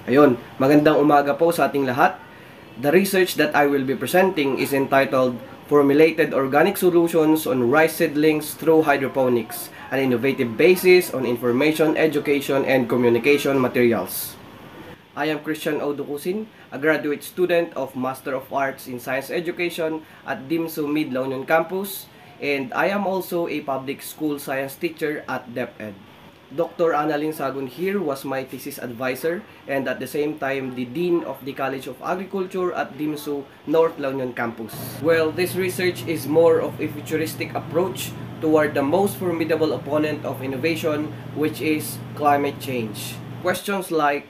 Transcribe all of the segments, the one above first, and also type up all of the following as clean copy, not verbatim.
Ayun, magandang umaga po sa ating lahat. The research that I will be presenting is entitled Formulated Organic Solutions on Rice Seedlings Through Hydroponics, an innovative basis on information, education, and communication materials. I am Christian Auducusin, a graduate student of Master of Arts in Science Education at DIMSU Mid La Union Campus, and I am also a public school science teacher at DepEd. Dr. Annalyn Sagun here was my thesis advisor and at the same time the Dean of the College of Agriculture at DIMSU North La Union Campus. Well, this research is more of a futuristic approach toward the most formidable opponent of innovation, which is climate change. Questions like,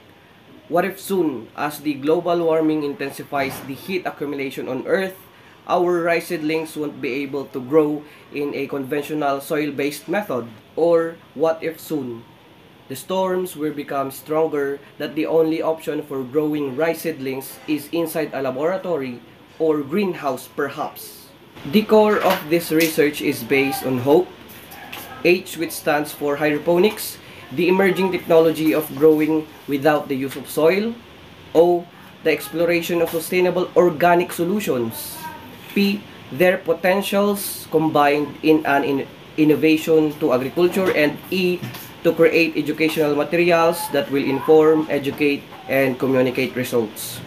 what if soon, as the global warming intensifies the heat accumulation on Earth, our rice seedlings won't be able to grow in a conventional soil-based method? Or what if soon, the storms will become stronger that the only option for growing rice seedlings is inside a laboratory or greenhouse perhaps? The core of this research is based on H.O.P.E, H which stands for hydroponics, the emerging technology of growing without the use of soil, O, the exploration of sustainable organic solutions, P, their potentials combined in an innovation to agriculture, and E, to create educational materials that will inform, educate, and communicate results.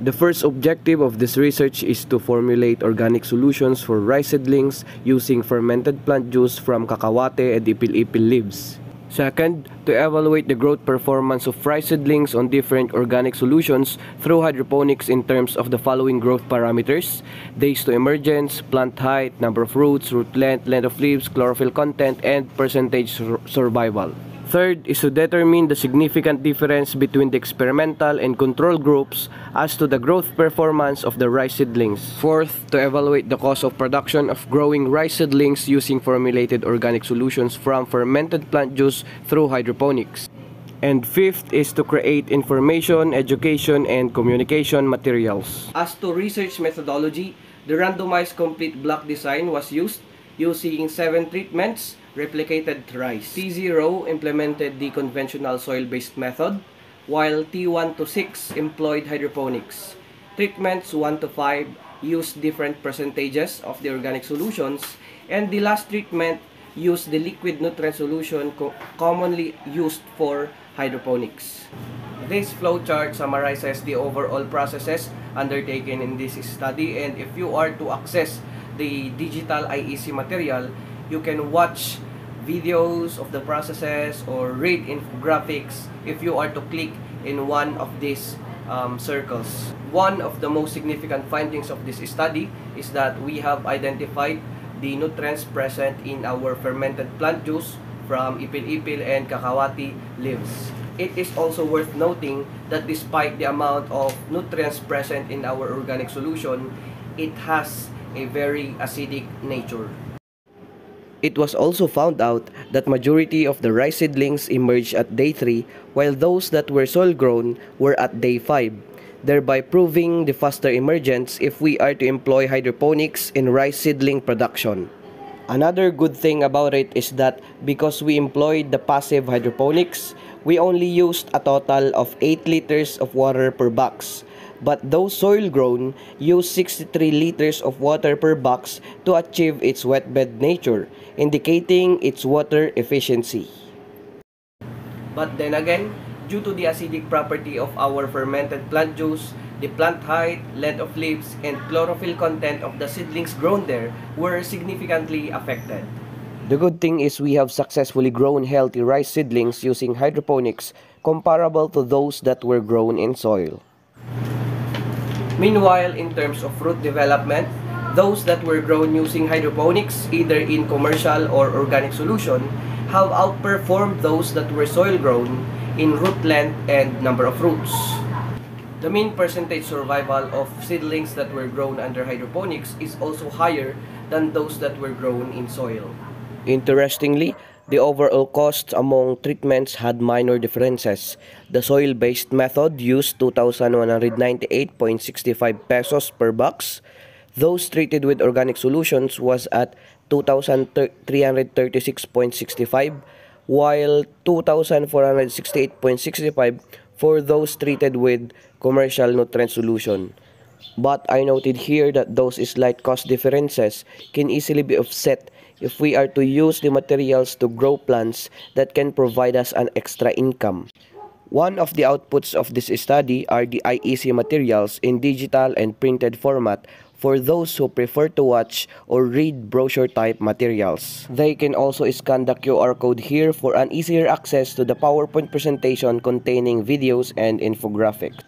The first objective of this research is to formulate organic solutions for rice seedlings using fermented plant juice from cacahuate and ipil-ipil leaves. Second, to evaluate the growth performance of rice seedlings on different organic solutions through hydroponics in terms of the following growth parameters: days to emergence, plant height, number of roots, root length, length of leaves, chlorophyll content, and percentage survival. Third is to determine the significant difference between the experimental and control groups as to the growth performance of the rice seedlings. Fourth, to evaluate the cost of production of growing rice seedlings using formulated organic solutions from fermented plant juice through hydroponics. And fifth is to create information, education, and communication materials. As to research methodology, the randomized complete block design was used using 7 treatments replicated rice. T0 implemented the conventional soil-based method, while T1 to 6 employed hydroponics. Treatments 1 to 5 used different percentages of the organic solutions, and the last treatment used the liquid nutrient solution commonly used for hydroponics. This flowchart summarizes the overall processes undertaken in this study, and if you are to access the digital IEC material, you can watch videos of the processes or read infographics if you are to click in one of these circles. One of the most significant findings of this study is that we have identified the nutrients present in our fermented plant juice from ipil-ipil and cacahuate leaves. It is also worth noting that despite the amount of nutrients present in our organic solution, it has a very acidic nature. It was also found out that majority of the rice seedlings emerged at day 3, while those that were soil grown were at day 5, thereby proving the faster emergence if we are to employ hydroponics in rice seedling production. Another good thing about it is that because we employed the passive hydroponics, we only used a total of 8 liters of water per box. But those soil-grown use 63 liters of water per box to achieve its wet bed nature, indicating its water efficiency. But then again, due to the acidic property of our fermented plant juice, the plant height, length of leaves, and chlorophyll content of the seedlings grown there were significantly affected. The good thing is we have successfully grown healthy rice seedlings using hydroponics comparable to those that were grown in soil. Meanwhile, in terms of root development, those that were grown using hydroponics, either in commercial or organic solution, have outperformed those that were soil grown in root length and number of roots. The mean percentage survival of seedlings that were grown under hydroponics is also higher than those that were grown in soil. Interestingly, the overall costs among treatments had minor differences. The soil-based method used 2,198.65 pesos per box. Those treated with organic solutions was at 2,336.65, while 2,468.65 for those treated with commercial nutrient solution. But I noted here that those slight cost differences can easily be offset if we are to use the materials to grow plants that can provide us an extra income. One of the outputs of this study are the IEC materials in digital and printed format for those who prefer to watch or read brochure-type materials. They can also scan the QR code here for an easier access to the PowerPoint presentation containing videos and infographics.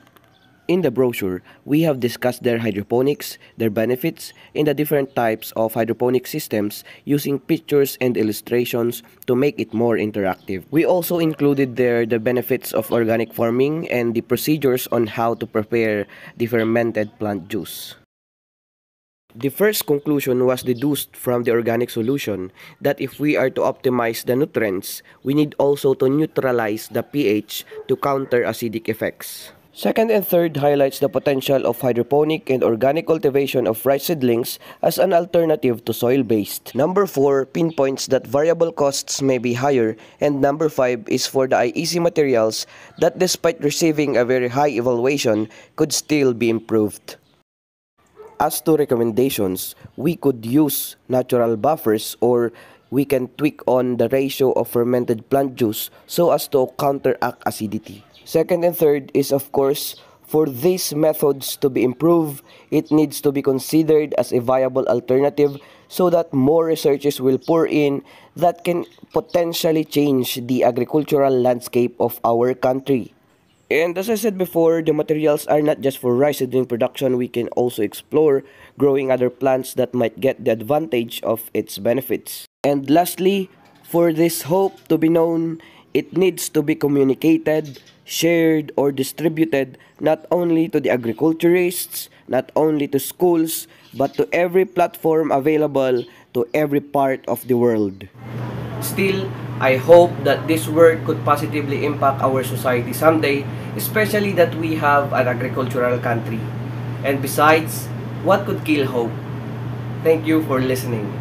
In the brochure, we have discussed their hydroponics, their benefits, and the different types of hydroponic systems using pictures and illustrations to make it more interactive. We also included there the benefits of organic farming and the procedures on how to prepare the fermented plant juice. The first conclusion was deduced from the organic solution that if we are to optimize the nutrients, we need also to neutralize the pH to counter acidic effects. Second and third highlights the potential of hydroponic and organic cultivation of rice seedlings as an alternative to soil-based. Number 4 pinpoints that variable costs may be higher, and number 5 is for the IEC materials that despite receiving a very high evaluation could still be improved. As to recommendations, we could use natural buffers or we can tweak on the ratio of fermented plant juice so as to counteract acidity. Second and third is of course, for these methods to be improved, it needs to be considered as a viable alternative so that more researches will pour in that can potentially change the agricultural landscape of our country. And as I said before, the materials are not just for rice seedling production. We can also explore growing other plants that might get the advantage of its benefits. And lastly, for this hope to be known, it needs to be communicated, shared, or distributed not only to the agriculturists, not only to schools, but to every platform available to every part of the world. Still, I hope that this work could positively impact our society someday, especially that we have an agricultural country. And besides, what could kill hope? Thank you for listening.